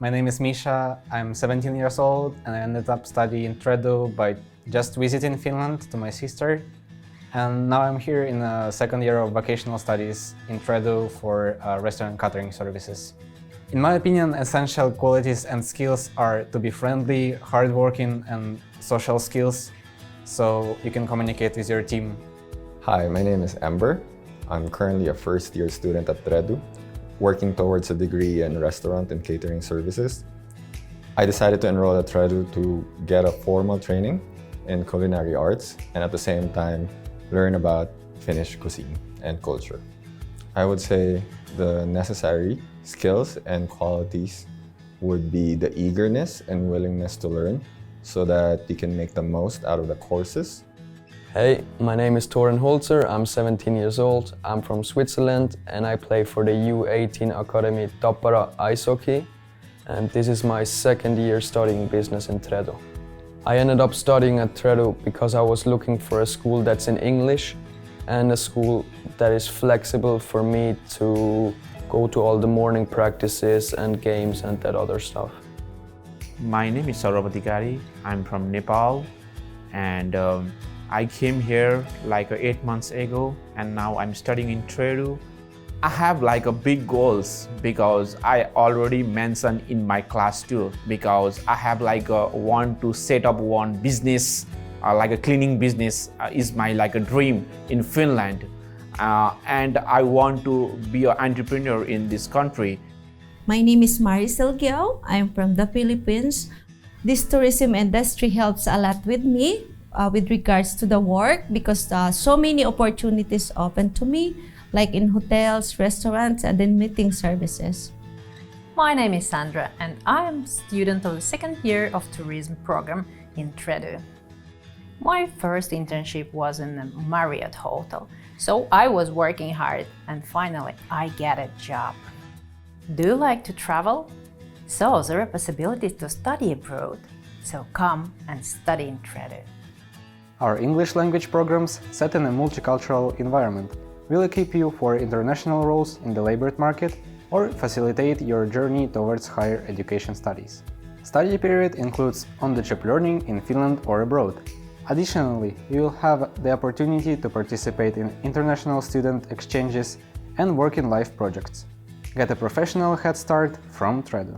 My name is Misha, I'm 17 years old and I ended up studying Tredu by just visiting Finland to my sister. And now I'm here in the second year of vocational studies in Tredu for restaurant catering services. In my opinion, essential qualities and skills are to be friendly, hardworking and social skills, so you can communicate with your team. Hi, my name is Ember. I'm currently a first-year student at Tredu, working towards a degree in restaurant and catering services. I decided to enroll at Tredu to get a formal training in culinary arts and at the same time learn about Finnish cuisine and culture. I would say the necessary skills and qualities would be the eagerness and willingness to learn so that you can make the most out of the courses. Hey, my name is Toren Holzer, I'm 17 years old, I'm from Switzerland and I play for the U18 Academy Tappara Ice Hockey, and this is my second year studying business in Tredu. I ended up studying at Tredu because I was looking for a school that's in English and a school that is flexible for me to go to all the morning practices and games and that other stuff. My name is Saurav, I'm from Nepal and I came here like 8 months ago and now I'm studying in Tredu. I have like a big goals because I already mentioned in my class too, because I have like want to set up one business, like a cleaning business is my like a dream in Finland, and I want to be an entrepreneur in this country. My name is Maricel Giao. I'm from the Philippines. This tourism industry helps a lot with me with regards to the work because so many opportunities open to me, like in hotels, restaurants, and in meeting services. My name is Sandra and I am a student of the second year of tourism program in Tredu. My first internship was in a Marriott hotel, so I was working hard and finally I get a job. Do you like to travel? So there are possibilities to study abroad, so come and study in Tredu. Our English language programs, set in a multicultural environment, will equip you for international roles in the labor market or facilitate your journey towards higher education studies. Study period includes on-the-job learning in Finland or abroad. Additionally, you will have the opportunity to participate in international student exchanges and work in life projects. Get a professional head start from Tredu.